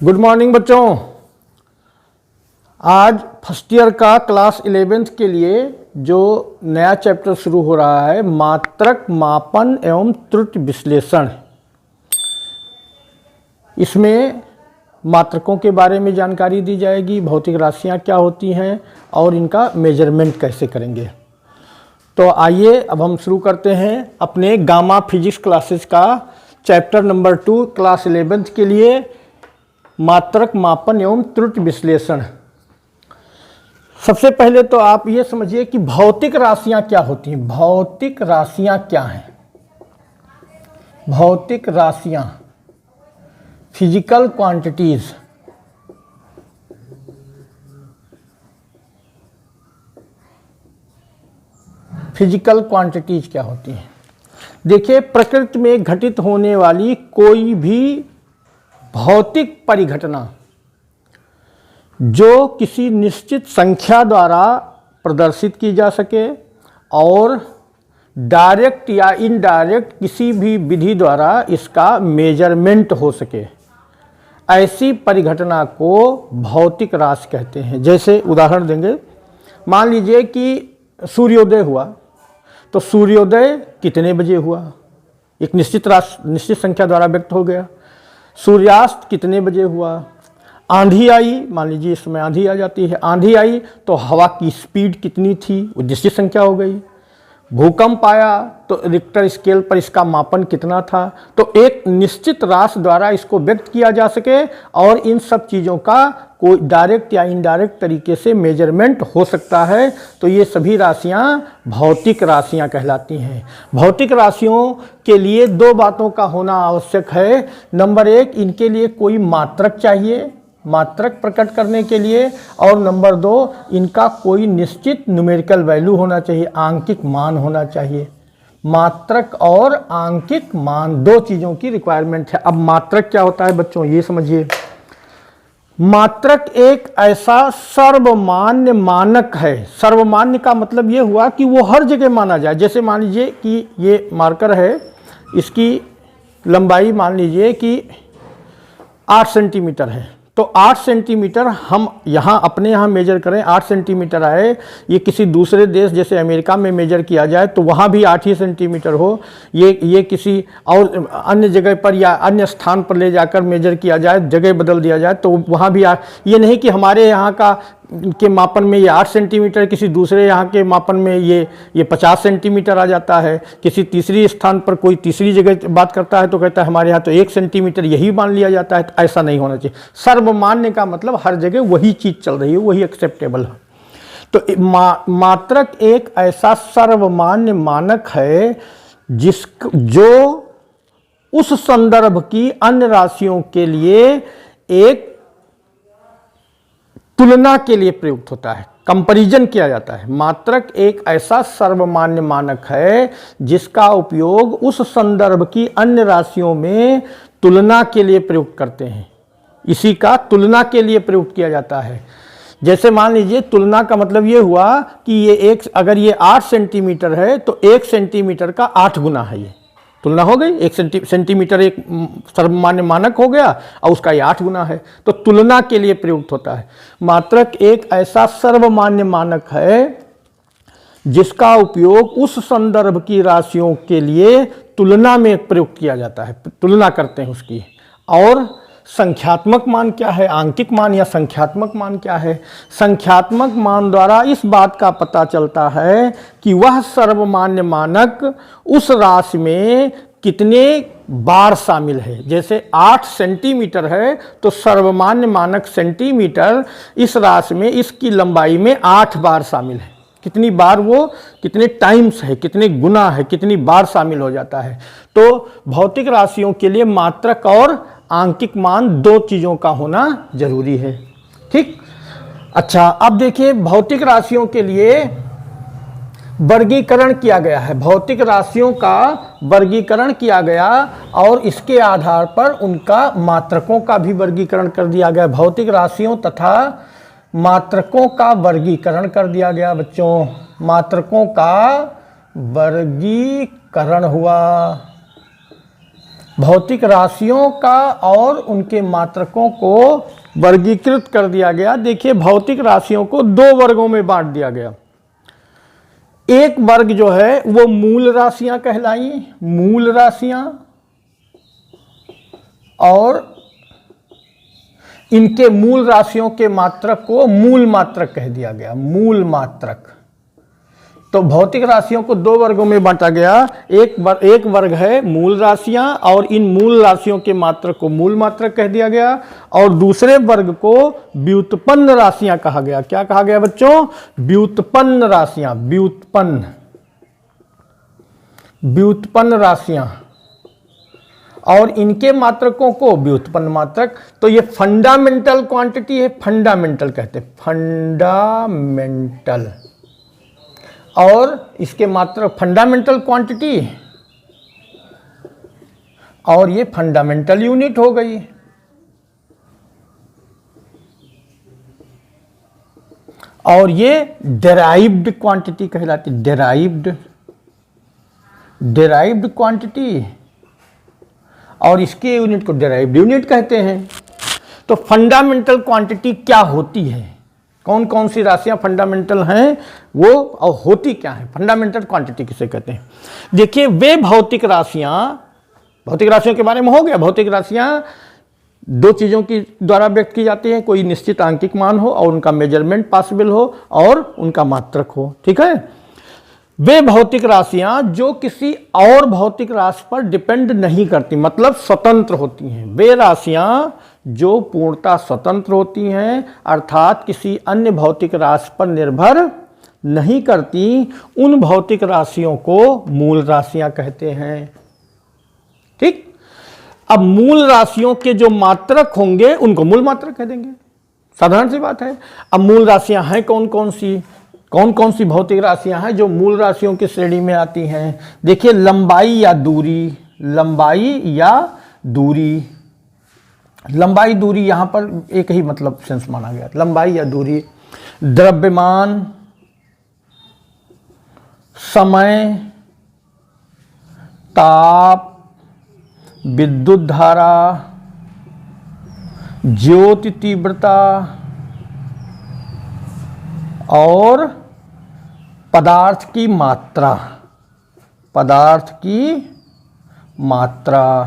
Good morning बच्चों। आज first year का क्लास 11th के लिए जो नया चैप्टर शुरू हो रहा है, मात्रक मापन एवं त्रुटि विश्लेषण। इसमें मात्रकों के बारे में जानकारी दी जाएगी, भौतिक राशियां क्या होती हैं और इनका मेजरमेंट कैसे करेंगे। तो आइए अब हम शुरू करते हैं अपने गामा फिजिक्स क्लासेस का चैप्टर नंबर 2 क्लास 11th के लिए, मात्रक मापन एवं त्रुटि विश्लेषण। सबसे पहले तो आप ये समझिए कि भौतिक राशियां क्या होती हैं। भौतिक राशियां क्या हैं? भौतिक राशियां फिजिकल क्वांटिटीज। फिजिकल क्वांटिटीज क्या होती हैं? देखिए, प्रकृति में घटित होने वाली कोई भी भौतिक परिघटना जो किसी निश्चित संख्या द्वारा प्रदर्शित की जा सके और डायरेक्ट या इनडायरेक्ट किसी भी विधि द्वारा इसका मेजरमेंट हो सके, ऐसी परिघटना को भौतिक राशि कहते हैं। जैसे उदाहरण देंगे, मान लीजिए कि सूर्योदय हुआ, तो सूर्योदय कितने बजे हुआ, एक निश्चित संख्या द्वारा व्यक्त हो गया। सूर्यास्त कितने बजे हुआ। आंधी आई, मान लीजिए इस समय आंधी आ जाती है, आंधी आई तो हवा की स्पीड कितनी थी, वो निश्चित संख्या हो गई। भूकंप आया तो रिक्टर स्केल पर इसका मापन कितना था। तो एक निश्चित राशि द्वारा इसको व्यक्त किया जा सके और इन सब चीज़ों का कोई डायरेक्ट या इनडायरेक्ट तरीके से मेजरमेंट हो सकता है। तो ये सभी राशियां भौतिक राशियां कहलाती हैं। भौतिक राशियों के लिए दो बातों का होना आवश्यक है। नंबर एक, इनके लिए कोई मात्रक चाहिए, मात्रक प्रकट करने के लिए, और नंबर दो, इनका कोई निश्चित न्यूमेरिकल वैल्यू होना चाहिए, आंकिक मान होना चाहिए। मात्रक और आंकिक मान दो चीज़ों की रिक्वायरमेंट है। अब मात्रक क्या होता है बच्चों, ये समझिए। मात्रक एक ऐसा सर्वमान्य मानक है। सर्वमान्य का मतलब ये हुआ कि वो हर जगह माना जाए। जैसे मान लीजिए कि ये मार्कर है, इसकी लंबाई मान लीजिए कि 8 सेंटीमीटर है, तो 8 सेंटीमीटर हम यहाँ अपने यहाँ मेजर करें, 8 सेंटीमीटर आए, ये किसी दूसरे देश जैसे अमेरिका में मेजर किया जाए तो वहाँ भी 8 ही सेंटीमीटर हो। ये किसी और अन्य जगह पर या अन्य स्थान पर ले जाकर मेजर किया जाए, जगह बदल दिया जाए तो वहाँ भी ये नहीं कि हमारे यहाँ का के मापन में ये 8 सेंटीमीटर, किसी दूसरे यहाँ के मापन में ये 50 सेंटीमीटर आ जाता है। किसी तीसरी स्थान पर कोई तीसरी जगह बात करता है तो कहता है हमारे यहाँ तो 1 सेंटीमीटर यही मान लिया जाता है। तो ऐसा नहीं होना चाहिए। सर्वमान्य का मतलब हर जगह वही चीज़ चल रही है, वही एक्सेप्टेबल है। तो मात्रक एक ऐसा सर्वमान्य मानक है जो उस संदर्भ की अन्य राशियों के लिए एक तुलना के लिए प्रयुक्त होता है, कंपैरिजन किया जाता है। मात्रक एक ऐसा सर्वमान्य मानक है जिसका उपयोग उस संदर्भ की अन्य राशियों में तुलना के लिए प्रयुक्त करते हैं। इसी का तुलना के लिए प्रयुक्त किया जाता है। जैसे मान लीजिए, तुलना का मतलब ये हुआ कि अगर ये 8 सेंटीमीटर है तो 1 सेंटीमीटर का 8 गुना है। ये तुलना हो गई। 1 सेंटीमीटर एक सर्वमान्य मानक हो गया और उसका ये 8 गुना है, तो तुलना के लिए प्रयुक्त होता है। मात्रक एक ऐसा सर्वमान्य मानक है जिसका उपयोग उस संदर्भ की राशियों के लिए तुलना में प्रयुक्त किया जाता है, तुलना करते हैं उसकी। और संख्यात्मक मान क्या है, आंकिक मान या संख्यात्मक मान क्या है? संख्यात्मक मान द्वारा इस बात का पता चलता है कि वह सर्वमान्य मानक उस राशि में कितने बार शामिल है। जैसे 8 सेंटीमीटर है तो सर्वमान्य मानक सेंटीमीटर इस राशि में इसकी लंबाई में 8 बार शामिल है। कितनी बार, वो कितने टाइम्स है, कितने गुना है, कितनी बार शामिल हो जाता है। तो भौतिक राशियों के लिए मात्रक और आंकिक मान दो चीज़ों का होना जरूरी है। ठीक। अच्छा, अब देखिए, भौतिक राशियों के लिए वर्गीकरण किया गया है। भौतिक राशियों का वर्गीकरण किया गया और इसके आधार पर उनका मात्रकों का भी वर्गीकरण कर दिया गया। भौतिक राशियों तथा मात्रकों का वर्गीकरण कर दिया गया। बच्चों, मात्रकों का वर्गीकरण हुआ। भौतिक राशियों का और उनके मात्रकों को वर्गीकृत कर दिया गया। देखिए, भौतिक राशियों को दो वर्गों में बांट दिया गया। एक वर्ग जो है वो मूल राशियां कहलाई, मूल राशियां, और इनके मूल राशियों के मात्रक को मूल मात्रक कह दिया गया, मूल मात्रक। तो भौतिक राशियों को दो वर्गों में बांटा गया। एक वर्ग है मूल राशियां और इन मूल राशियों के मात्रक को मूल मात्रक कह दिया गया, और दूसरे वर्ग को व्युत्पन्न राशियां कहा गया। क्या कहा गया बच्चों? व्युत्पन्न राशियां, व्युत्पन्न राशियां, और इनके मात्रकों को व्युत्पन्न मात्रक। तो ये फंडामेंटल क्वांटिटी है, फंडामेंटल कहते हैं, फंडामेंटल, और इसके मात्रक फंडामेंटल क्वांटिटी, और ये फंडामेंटल यूनिट हो गई। और ये डेराइव्ड क्वांटिटी कहलाती, डेराइव्ड क्वांटिटी, और इसके यूनिट को डेराइव्ड यूनिट कहते हैं। तो फंडामेंटल क्वांटिटी क्या होती है? कौन कौन सी राशियां फंडामेंटल हैं वो, और होती क्या है? फंडामेंटल क्वांटिटी किसे कहते हैं? देखिए, वे भौतिक राशियों के बारे में हो गया। भौतिक राशियां दो चीज़ों की द्वारा व्यक्त की जाती है, कोई निश्चित आंकिक मान हो और उनका मेजरमेंट पॉसिबल हो और उनका मात्रक हो, ठीक है। वे भौतिक राशियां जो किसी और भौतिक राशि पर डिपेंड नहीं करती, मतलब स्वतंत्र होती हैं। वे राशियां जो पूर्णतः स्वतंत्र होती हैं, अर्थात किसी अन्य भौतिक राशि पर निर्भर नहीं करती, उन भौतिक राशियों को मूल राशियां कहते हैं। ठीक। अब मूल राशियों के जो मात्रक होंगे उनको मूल मात्रक कह देंगे, साधारण सी बात है। अब मूल राशियां हैं कौन कौन सी भौतिक राशियां हैं जो मूल राशियों की श्रेणी में आती हैं? देखिए, लंबाई या दूरी, लंबाई दूरी यहां पर एक ही मतलब सेंस माना गया, लंबाई या दूरी। द्रव्यमान, समय, ताप, विद्युत धारा, ज्योति तीव्रता और पदार्थ की मात्रा।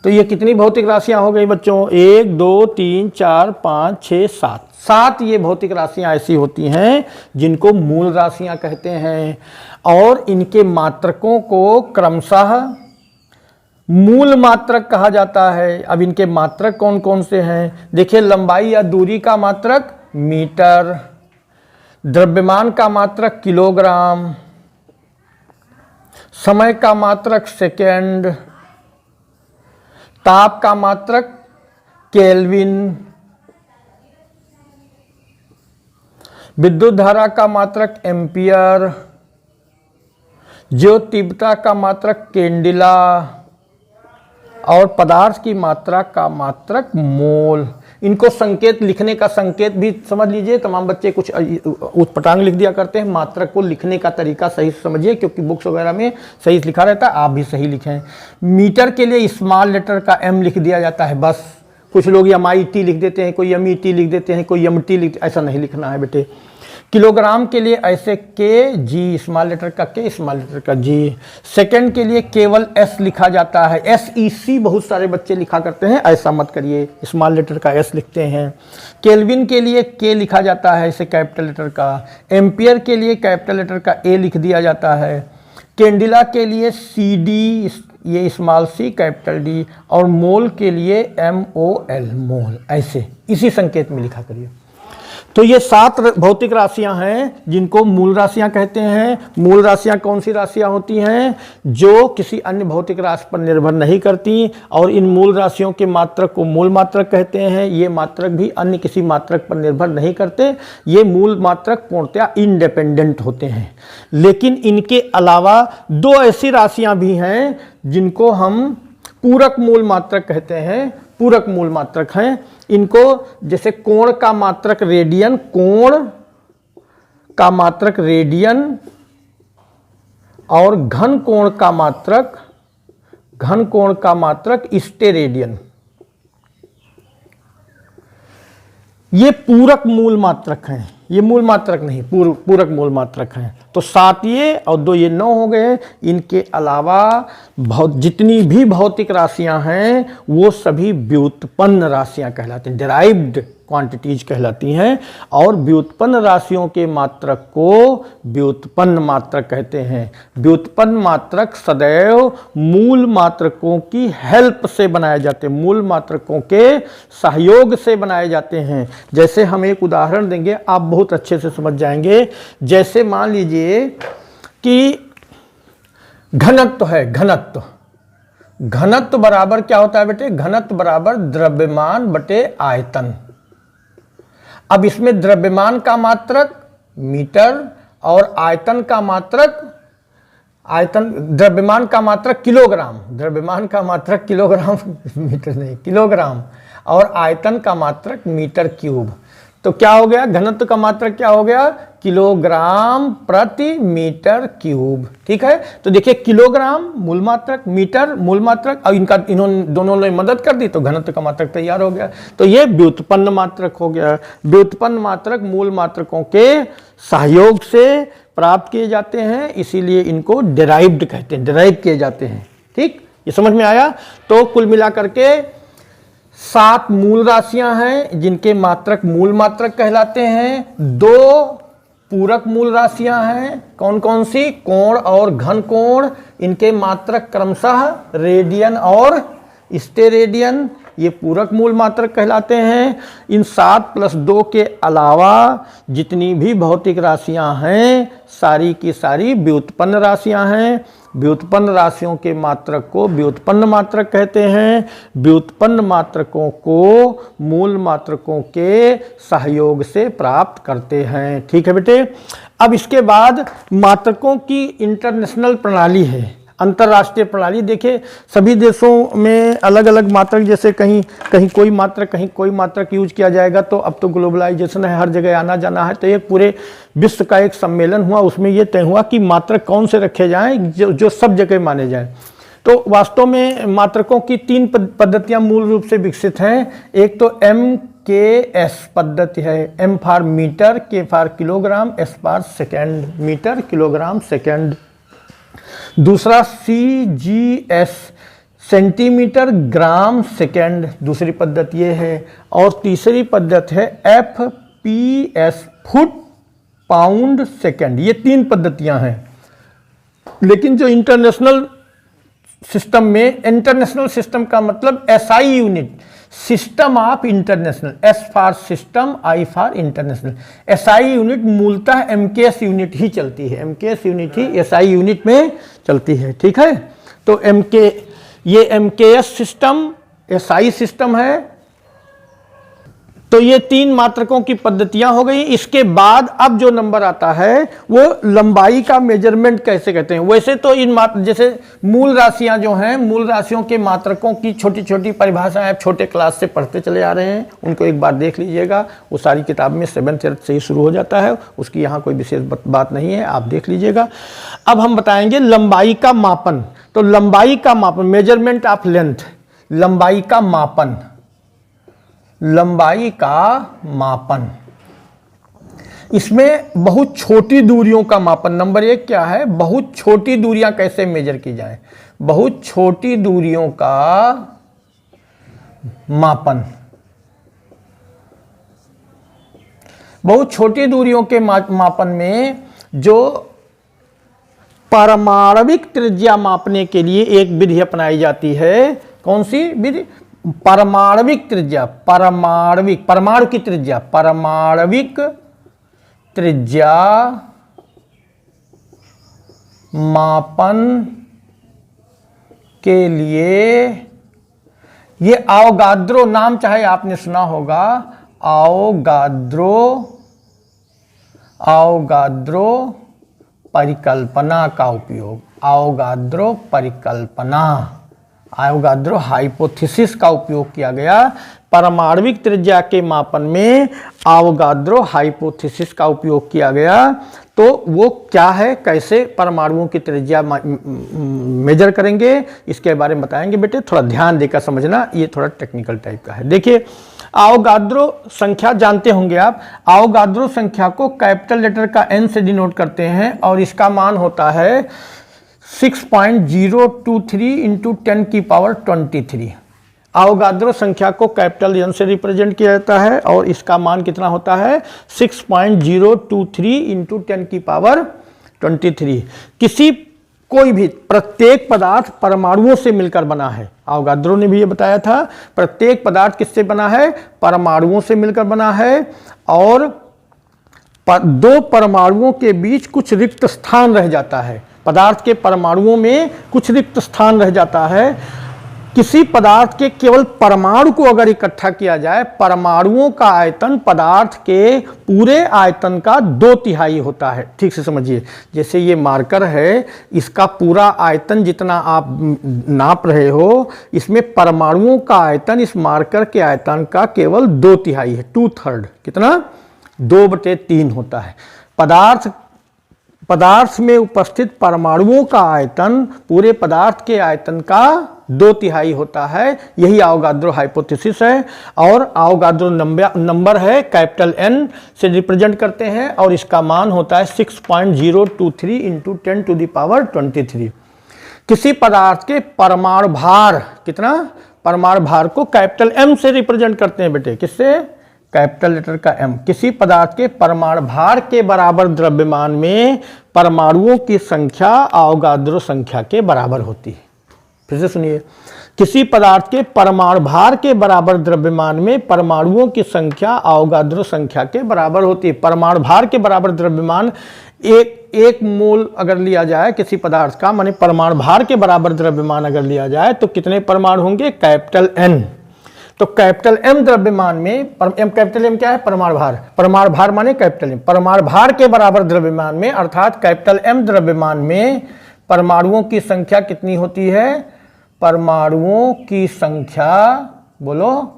तो ये कितनी भौतिक राशियां हो गई बच्चों? 1 2 3 4 5 6 7, 7 ये भौतिक राशियां ऐसी होती हैं जिनको मूल राशियां कहते हैं, और इनके मात्रकों को क्रमशः मूल मात्रक कहा जाता है। अब इनके मात्रक कौन कौन से हैं? देखिए, लंबाई या दूरी का मात्रक मीटर, द्रव्यमान का मात्रक किलोग्राम, समय का मात्रक सेकेंड, ताप का मात्रक केल्विन, विद्युत धारा का मात्रक एम्पियर, ज्योति तीव्रता का मात्रक केंडिला, और पदार्थ की मात्रा का मात्रक मोल। इनको संकेत, लिखने का संकेत भी समझ लीजिए। तमाम बच्चे कुछ उटपटांग लिख दिया करते हैं, मात्रक को लिखने का तरीका सही समझिए, क्योंकि बुक्स वगैरह में सही लिखा रहता है, आप भी सही लिखें। मीटर के लिए स्मॉल लेटर का M लिख दिया जाता है बस। कुछ लोग MIT लिख देते हैं, कोई MET लिख देते हैं, कोई MT लिख, ऐसा नहीं लिखना है बेटे। किलोग्राम के लिए ऐसे KG, स्मॉल लेटर का K, स्मॉल लेटर का G। सेकंड के लिए केवल S लिखा जाता है, SEC बहुत सारे बच्चे लिखा करते हैं, ऐसा मत करिए, स्मॉल लेटर का S लिखते हैं। केल्विन के लिए K लिखा जाता है, इसे कैपिटल लेटर का। एम्पियर के लिए कैपिटल लेटर का A लिख दिया जाता है। कैंडिला के लिए CD, ये स्मॉल C कैपिटल D, और मोल के लिए MOL, मोल, ऐसे इसी संकेत में लिखा करिए। तो ये 7 भौतिक राशियां हैं जिनको मूल राशियां कहते हैं। मूल राशियां कौन सी राशियां होती हैं? जो किसी अन्य भौतिक राशि पर निर्भर नहीं करती, और इन मूल राशियों के मात्रक को मूल मात्रक कहते हैं। ये मात्रक भी अन्य किसी मात्रक पर निर्भर नहीं करते, ये मूल मात्रक पूर्णतया इंडिपेंडेंट होते हैं। लेकिन इनके अलावा 2 ऐसी राशियां भी हैं जिनको हम पूरक मूल मात्रक कहते हैं, पूरक मूल मात्रक हैं। इनको जैसे कोण का मात्रक रेडियन, कोण का मात्रक रेडियन, और घन कोण का मात्रक घन कोण का मात्रक स्टेरेडियन। ये पूरक मूल मात्रक हैं, ये मूल मात्रक नहीं, पूरक मूल मात्रक हैं। तो 7 ये और 2 ये 9 हो गए। इनके अलावा जितनी भी भौतिक राशियां हैं वो सभी व्युत्पन्न राशियां कहलाती हैं, डिराइव्ड क्वांटिटीज कहलाती हैं। और व्युत्पन्न राशियों के मात्रक को व्युत्पन्न मात्रक कहते हैं। व्युत्पन्न मात्रक सदैव मूल मात्रकों की हेल्प से बनाए जाते हैं, मूल मात्रकों के सहयोग से बनाए जाते हैं। जैसे हम एक उदाहरण देंगे, आप बहुत अच्छे से समझ जाएंगे। जैसे मान लीजिए कि घनत्व है, घनत्व, घनत्व बराबर क्या होता है बेटे? घनत्व बराबर द्रव्यमान बटे आयतन। अब इसमें द्रव्यमान का मात्रक मीटर और आयतन का मात्रक, द्रव्यमान का मात्रक किलोग्राम, द्रव्यमान का मात्रक किलोग्राम मीटर नहीं, किलोग्राम, और आयतन का मात्रक मीटर क्यूब। तो क्या हो गया? घनत्व का मात्रक क्या हो गया? किलोग्राम प्रति मीटर क्यूब। ठीक है, तो देखिए किलोग्राम मूल मात्रक, मीटर मूल मात्रक, और इन्होंने दोनों ने मदद कर दी तो घनत्व का मात्रक तैयार हो गया। तो ये व्युत्पन्न मात्रक हो गया। व्युत्पन्न मात्रक मूल मात्रकों के सहयोग से प्राप्त किए जाते हैं, इसीलिए इनको डिराइव्ड कहते हैं, डिराइव किए जाते हैं। ठीक, ये समझ में आया? तो कुल मिलाकर के 7 मूल राशियां हैं जिनके मात्रक मूल मात्रक कहलाते हैं। 2 पूरक मूल राशियां हैं, कौन कौन सी? कोण और घन कोण। इनके मात्रक क्रमशः रेडियन और स्टेरेडियन, ये पूरक मूल मात्रक कहलाते हैं। इन 7 + 2 के अलावा जितनी भी भौतिक राशियां हैं सारी की सारी व्युत्पन्न राशियां हैं। व्युत्पन्न राशियों के मात्रक को व्युत्पन्न मात्रक कहते हैं। व्युत्पन्न मात्रकों को मूल मात्रकों के सहयोग से प्राप्त करते हैं। ठीक है बेटे। अब इसके बाद मात्रकों की इंटरनेशनल प्रणाली है, अंतर्राष्ट्रीय प्रणाली। देखिए सभी देशों में अलग अलग मात्रक, जैसे कहीं कहीं कोई मात्रक कहीं कोई मात्रक यूज किया जाएगा। तो अब तो ग्लोबलाइजेशन है, हर जगह आना जाना है। तो एक पूरे विश्व का एक सम्मेलन हुआ, उसमें यह तय हुआ कि मात्रक कौन से रखे जाएं जो सब जगह माने जाएं। तो वास्तव में मात्रकों की 3 पद्धतियां मूल रूप से विकसित हैं। एक तो MKS पद्धति है, M for metre, K for kilogram, S for second, metre kilogram second. दूसरा CGS सेंटीमीटर ग्राम सेकेंड, दूसरी पद्धति ये है। और तीसरी पद्धति है FPS फुट पाउंड सेकेंड। ये 3 पद्धतियां हैं। लेकिन जो इंटरनेशनल सिस्टम में, इंटरनेशनल सिस्टम का मतलब SI unit, system of international, S for system, I for international. SI unit मूलतः MKS यूनिट ही चलती है, MKS यूनिट ही SI यूनिट में चलती है। ठीक है, तो ये MKS सिस्टम SI सिस्टम है। तो ये 3 मात्रकों की पद्धतियां हो गई। इसके बाद अब जो नंबर आता है वो लंबाई का मेजरमेंट कैसे कहते हैं। वैसे तो इन जैसे मूल राशियां जो हैं, मूल राशियों के मात्रकों की छोटी छोटी परिभाषाएं आप छोटे क्लास से पढ़ते चले आ रहे हैं, उनको एक बार देख लीजिएगा। वो सारी किताब में 7th से ही शुरू हो जाता है, उसकी यहाँ कोई विशेष बात नहीं है, आप देख लीजिएगा। अब हम बताएंगे लंबाई का मापन। तो लंबाई का मापन, मेजरमेंट ऑफ लेंथ, लंबाई का मापन, लंबाई का मापन। इसमें बहुत छोटी दूरियों का मापन। नंबर 1 क्या है? बहुत छोटी दूरियां कैसे मेजर की जाए। बहुत छोटी दूरियों का मापन। बहुत छोटी दूरियों के मापन में जो पारमाणविक त्रिज्या मापने के लिए एक विधि अपनाई जाती है। कौन सी विधि? पारमाणविक त्रिज्या, परमाणु की त्रिज्या, पारमाणविक त्रिज्या मापन के लिए ये आवोगाद्रो, नाम चाहे आपने सुना होगा, आवोगाद्रो परिकल्पना का उपयोग, आवोगाद्रो परिकल्पना, आवोगाद्रो हाइपोथेसिस का उपयोग किया गया। परमाणविक त्रिज्या के मापन में आवोगाद्रो हाइपोथेसिस का उपयोग किया गया। तो वो क्या है, कैसे परमाणुओं की त्रिज्या मेजर करेंगे, इसके बारे में बताएंगे बेटे। थोड़ा ध्यान देकर समझना, ये थोड़ा टेक्निकल टाइप का है। देखिए, आवोगाद्रो संख्या जानते होंगे आप। आवोगाद्रो संख्या को कैपिटल लेटर का n से डिनोट करते हैं और इसका मान होता है 6.023 इंटू 10 की पावर 23। आवोगाद्रो संख्या को कैपिटल एन से रिप्रेजेंट किया जाता है और इसका मान कितना होता है 6.023 इंटू 10 की पावर 23। किसी कोई भी प्रत्येक पदार्थ परमाणुओं से मिलकर बना है। आवोगाद्रो ने भी ये बताया था, प्रत्येक पदार्थ किससे बना है, परमाणुओं से मिलकर बना है और दो परमाणुओं के बीच कुछ रिक्त स्थान रह जाता है। पदार्थ के परमाणुओं में कुछ रिक्त स्थान रह जाता है। किसी पदार्थ के केवल परमाणु को अगर इकट्ठा किया जाए, परमाणुओं का आयतन पदार्थ के पूरे आयतन का 2/3 होता है। ठीक से समझिए, जैसे ये मार्कर है, इसका पूरा आयतन जितना आप नाप रहे हो, इसमें परमाणुओं का आयतन इस मार्कर के आयतन का केवल 2/3 है, 2/3। कितना? 2/3 होता है। पदार्थ में उपस्थित परमाणुओं का आयतन पूरे पदार्थ के आयतन का 2/3 होता है। यही आवोगाद्रो हाइपोथेसिस है और आवोगाद्रो नंबर है, कैपिटल N से रिप्रेजेंट करते हैं और इसका मान होता है 6.023 इंटू 10 टू द पावर 23। किसी पदार्थ के परमाणु भार, कितना? परमाणु भार को कैपिटल M से रिप्रेजेंट करते हैं बेटे, किससे? कैपिटल लेटर का M। किसी पदार्थ के परमाणु भार के बराबर द्रव्यमान में परमाणुओं की संख्या आवोगाद्रो संख्या के बराबर होती है। फिर से सुनिए, किसी पदार्थ के परमाणु भार के बराबर द्रव्यमान में परमाणुओं की संख्या आवोगाद्रो संख्या के बराबर होती है। परमाणु भार के बराबर द्रव्यमान, एक मोल अगर लिया जाए किसी पदार्थ का, माने परमाणु भार के बराबर द्रव्यमान अगर लिया जाए तो कितने परमाणु होंगे? Capital N। तो कैपिटल M द्रव्यमान में, कैपिटल M क्या है? परमाणु भार। परमाणु भार माने कैपिटल M। परमाणु भार के बराबर द्रव्यमान में, अर्थात कैपिटल M द्रव्यमान में परमाणुओं की संख्या कितनी होती है? परमाणुओं की संख्या, बोलो,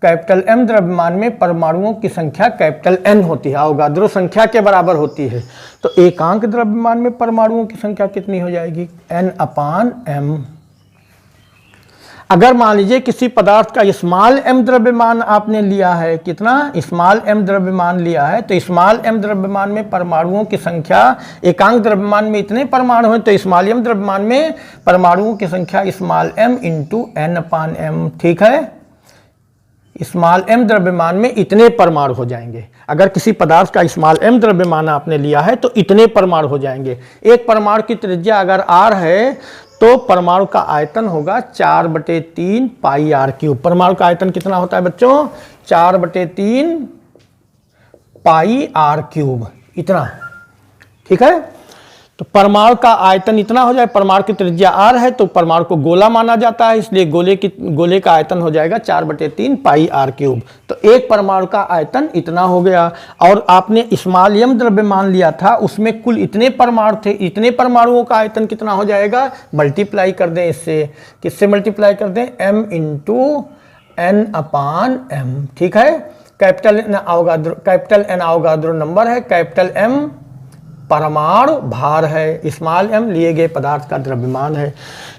कैपिटल M द्रव्यमान में परमाणुओं की संख्या कैपिटल N होती है, आवोगाद्रो संख्या के बराबर होती है। तो एकांक द्रव्यमान में परमाणुओं की संख्या कितनी हो जाएगी? N/M। अगर मान लीजिए किसी पदार्थ का स्मॉल m द्रव्यमान आपने लिया है, कितना? स्मॉल m द्रव्यमान लिया है, तो स्मॉल m द्रव्यमान में परमाणुओं की संख्या, एकांक द्रव्यमान में इतने परमाणु हैं तो स्मॉल m द्रव्यमान में परमाणुओं की संख्या स्मॉल m इंटू N/M। ठीक है, स्मॉल m द्रव्यमान में इतने परमाणु हो जाएंगे। अगर किसी पदार्थ का स्मॉल m द्रव्यमान आपने लिया है तो इतने परमाणु हो जाएंगे। एक परमाणु की त्रिज्या अगर r है तो परमाणु का आयतन होगा 4/3 पाई r³। परमाणु का आयतन कितना होता है बच्चों? 4/3 पाई r³, इतना। ठीक है, तो परमाणु का आयतन इतना हो जाए। परमाणु की त्रिज्या r है तो परमाणु को गोला माना जाता है, इसलिए गोले का आयतन हो जाएगा 4/3 पाई r³। तो एक परमाणु का आयतन इतना हो गया। और आपने स्मॉल m द्रव्यमान लिया था, उसमें कुल इतने परमाणु थे, इतने परमाणुओं का आयतन कितना हो जाएगा? मल्टीप्लाई कर दें इससे, किससे मल्टीप्लाई कर दें? m into N/M। ठीक है, कैपिटल N आवोगाद्रो नंबर है, कैपिटल M परमाणु भार है, स्मॉल m लिए गए पदार्थ का द्रव्यमान है।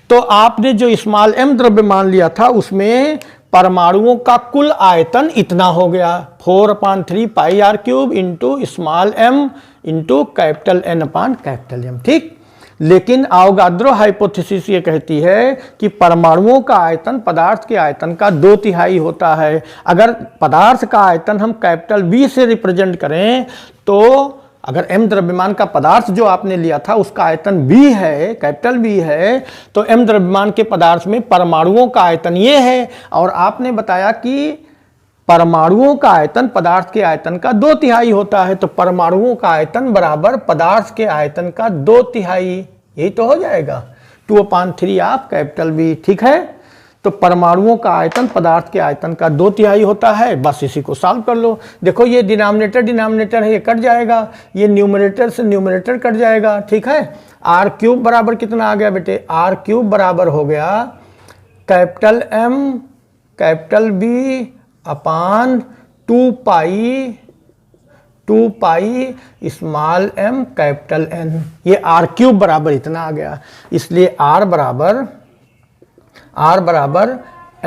तो आपने जो स्मॉल m द्रव्यमान लिया था उसमें परमाणुओं का कुल आयतन इतना हो गया, 4/3 pi r³ into small m into capital N capital M। ठीक, लेकिन आवोगाद्रो हाइपोथेसिस ये कहती है कि परमाणुओं का आयतन पदार्थ के आयतन का 2/3 होता है। अगर पदार्थ का आयतन हम कैपिटल V से रिप्रेजेंट करें तो अगर m द्रव्यमान का पदार्थ जो आपने लिया था उसका आयतन V है, कैपिटल V है, तो m द्रव्यमान के पदार्थ में परमाणुओं का आयतन ये है। और आपने बताया कि परमाणुओं का आयतन पदार्थ के आयतन का 2/3 होता है, तो परमाणुओं का आयतन बराबर पदार्थ के आयतन का 2/3, यही तो हो जाएगा 2/3 ऑफ कैपिटल V। ठीक है, तो परमाणुओं का आयतन पदार्थ के आयतन का 2/3 होता है। बस इसी को सॉल्व कर लो। देखो ये डिनोमिनेटर है, ये कट जाएगा, ये न्यूमरेटर से न्यूमरेटर कट जाएगा। ठीक है, r³ बराबर कितना आ गया बेटे? r³ बराबर हो गया capital M capital B/2 2 pi small m capital N, ये r क्यूब बराबर इतना आ गया, इसलिए r बराबर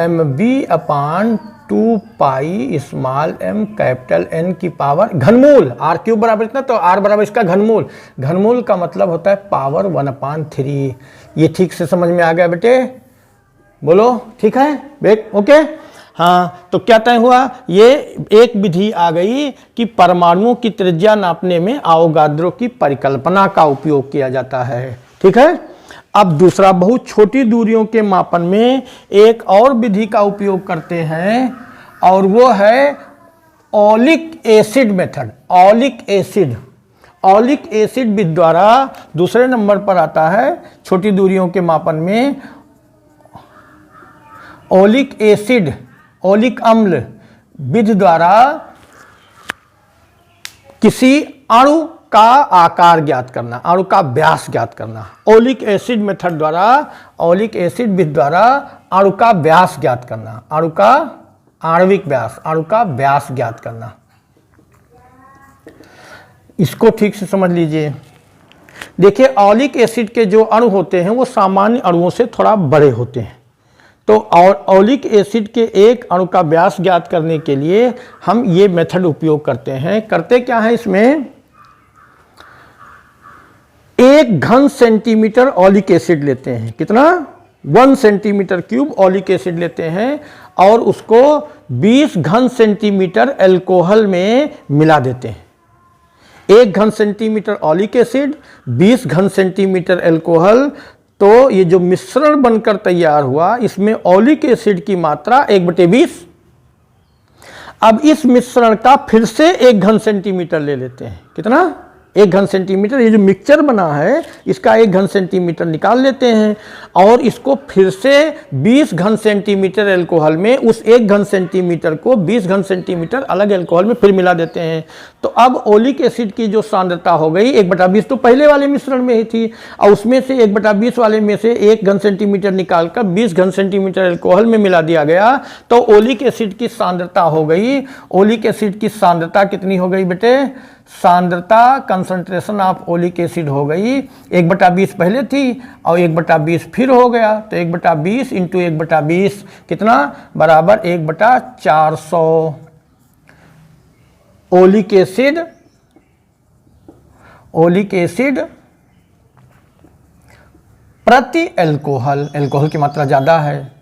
mb अपान 2 pi small m capital N की पावर घनमूल, r क्यूब बराबर इतना, तो r बराबर इसका घनमूल, घनमूल का मतलब होता है पावर 1/3। ये ठीक से समझ में आ गया बेटे, बोलो ठीक है बेट, ओके। हाँ, तो क्या तय हुआ, ये एक विधि आ गई कि परमाणुओं की त्रिज्या नापने में आवोगाद्रो की परिकल्पना का उपयोग किया जाता है, ठीक है। अब दूसरा, बहुत छोटी दूरियों के मापन में एक और विधि का उपयोग करते हैं और वो है oleic acid method. Oleic acid विधि द्वारा दूसरे नंबर पर आता है छोटी दूरियों के मापन में ओलिक अम्ल विधि द्वारा किसी अणु का आकार ज्ञात करना, अणु का व्यास ज्ञात करना। ओलिक एसिड मेथड द्वारा, ओलिक एसिड विधि द्वारा अणु का व्यास ज्ञात करना, अणु का आणविक व्यास, अणु का व्यास ज्ञात करना। इसको ठीक से समझ लीजिए। देखिए, ओलिक एसिड के जो अणु होते हैं वो सामान्य अणुओं से थोड़ा बड़े होते हैं, तो ओलिक एसिड के एक अणु का व्यास ज्ञात करने के लिए हम ये मेथड उपयोग करते हैं। करते क्या है, इसमें 1 घन सेंटीमीटर ओलिक एसिड लेते हैं, कितना 1 सेंटीमीटर क्यूब ओलिक एसिड लेते हैं और उसको 20 घन सेंटीमीटर एल्कोहल में मिला देते हैं। 1 घन सेंटीमीटर ओलिक एसिड, 20 घन सेंटीमीटर एल्कोहल, तो ये जो मिश्रण बनकर तैयार हुआ इसमें ओलिक एसिड की मात्रा 1/20। अब इस मिश्रण का फिर से 1 घन सेंटीमीटर ले लेते हैं, कितना 1 घन सेंटीमीटर, ये जो मिक्सचर बना है इसका 1 घन सेंटीमीटर निकाल लेते हैं और इसको फिर से 20 घन सेंटीमीटर एल्कोहल में, उस 1 घन सेंटीमीटर को 20 घन सेंटीमीटर अलग एल्कोहल में फिर मिला देते हैं। तो अब ओलिक एसिड की जो सांद्रता हो गई 1/20, तो पहले वाले मिश्रण में ही थी और उसमें से 1/20 वाले में से 1 घन सेंटीमीटर निकालकर 20 घन सेंटीमीटर एल्कोहल में मिला दिया गया, तो ओलिक एसिड की सांद्रता हो गई, ओलिक एसिड की सांद्रता कितनी हो गई बेटे, सांद्रता कंसंट्रेशन ऑफ ओलिक एसिड हो गई 1/20 पहले थी और 1/20 फिर हो गया, तो 1/20 इंटू 1/20 कितना बराबर 1/400 ओलिक एसिड प्रति एल्कोहल, एल्कोहल की मात्रा ज्यादा है,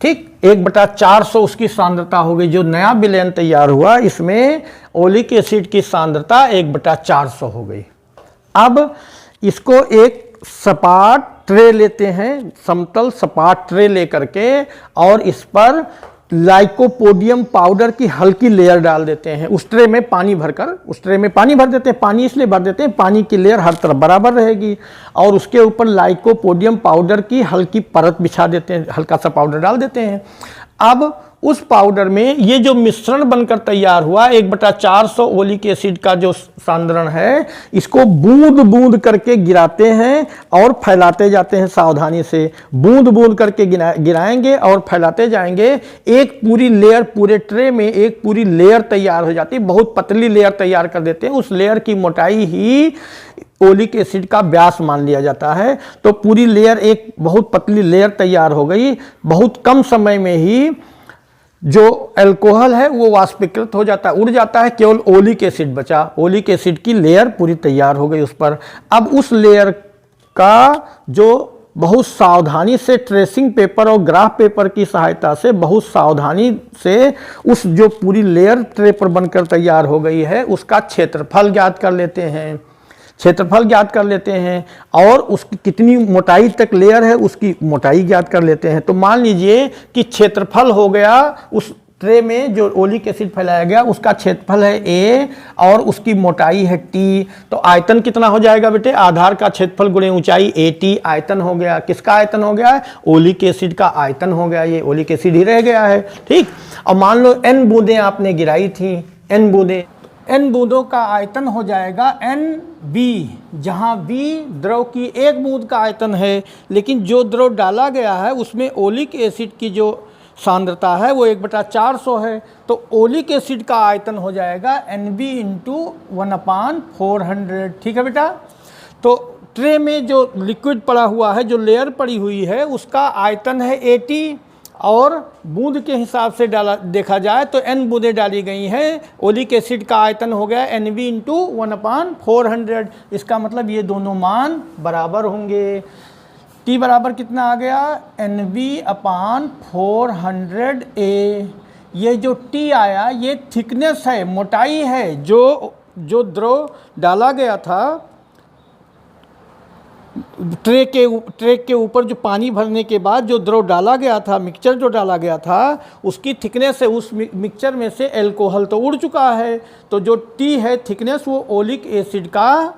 ठीक। 1/400 उसकी सांद्रता हो गई। जो नया विलयन तैयार हुआ इसमें ओलिक एसिड की सांद्रता 1/400 हो गई। अब इसको एक सपाट ट्रे लेते हैं, समतल सपाट ट्रे लेकर के, और इस पर लाइकोपोडियम पाउडर की हल्की लेयर डाल देते हैं। उस ट्रे में पानी भरकर, उस ट्रे में पानी भर देते हैं, पानी इसलिए भर देते हैं पानी की लेयर हर तरफ बराबर रहेगी, और उसके ऊपर लाइकोपोडियम पाउडर की हल्की परत बिछा देते हैं, हल्का सा पाउडर डाल देते हैं। अब उस पाउडर में ये जो मिश्रण बनकर तैयार हुआ 1/400 ओलिक एसिड का जो सांद्रण है, इसको बूंद बूंद करके गिराते हैं और फैलाते जाते हैं सावधानी से। बूंद बूंद करके गिराएंगे और फैलाते जाएंगे, एक पूरी लेयर, पूरे ट्रे में एक पूरी लेयर तैयार हो जाती है, बहुत पतली लेयर तैयार कर देते हैं। उस लेयर की मोटाई ही ओलिक एसिड का व्यास मान लिया जाता है। तो पूरी लेयर, एक बहुत पतली लेयर तैयार हो गई। बहुत कम समय में ही जो अल्कोहल है वो वाष्पीकृत हो जाता है, उड़ जाता है, केवल ओलिक एसिड बचा। ओलिक एसिड की लेयर पूरी तैयार हो गई उस पर। अब उस लेयर का जो बहुत सावधानी से ट्रेसिंग पेपर और ग्राफ पेपर की सहायता से बहुत सावधानी से उस जो पूरी लेयर ट्रे पर बनकर तैयार हो गई है उसका क्षेत्रफल ज्ञात कर लेते हैं। क्षेत्रफल ज्ञात कर लेते हैं और उसकी कितनी मोटाई तक लेयर है उसकी मोटाई ज्ञात कर लेते हैं। तो मान लीजिए कि क्षेत्रफल हो गया, उस ट्रे में जो ओलिक एसिड फैलाया गया उसका क्षेत्रफल है a और उसकी मोटाई है t। तो आयतन कितना हो जाएगा बेटे, आधार का क्षेत्रफल गुणे ऊंचाई at आयतन हो गया। किसका आयतन हो गया है, ओलिक एसिड का आयतन हो गया, ये ओलिक एसिड ही रह गया है, ठीक। और मान लो n बूंदें आपने गिराई थी, n बूंदें, n बूंदों का आयतन हो जाएगा NB, जहां V द्रव की एक बूंद का आयतन है, लेकिन जो द्रव डाला गया है उसमें ओलिक एसिड की जो सांद्रता है वो 1/400 है। तो ओलिक एसिड का आयतन हो जाएगा NB × 1/400। ठीक है बेटा। तो ट्रे में जो लिक्विड पड़ा हुआ है, जो लेयर पड़ी हुई है, उसका आयतन है 80 और बूंद के हिसाब से देखा जाए तो n बूंदें डाली गई हैं। ओलिक एसिड का आयतन हो गया NB × 1/400। इसका मतलब ये दोनों मान बराबर होंगे। T बराबर कितना आ गया? NB/400A। ये जो T आया ये थिकनेस है, मोटाई है। जो द्रव डाला गया था ट्रे के ऊपर, जो पानी भरने के बाद जो द्रव डाला गया था, मिक्सचर जो डाला गया था, उसकी थिकनेस है। उस मिक्सचर में से एल्कोहल तो उड़ चुका है। तो जो T है थिकनेस, वो ओलिक एसिड का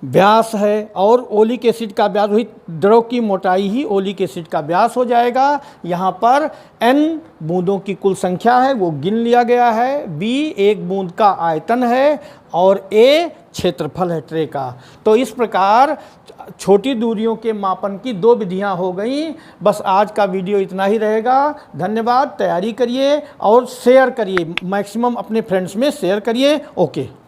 व्यास है। और ओलिक एसिड का व्यास, वही द्रव की मोटाई ही ओलिक एसिड का व्यास हो जाएगा। यहाँ पर N बूंदों की कुल संख्या है वो गिन लिया गया है। B एक बूंद का आयतन है और A क्षेत्रफल है ट्रे का। तो इस प्रकार छोटी दूरियों के मापन की 2 विधियां हो गई। बस आज का वीडियो इतना ही रहेगा। धन्यवाद। तैयारी करिए और शेयर करिए, मैक्सिमम अपने फ्रेंड्स में शेयर करिए। ओके।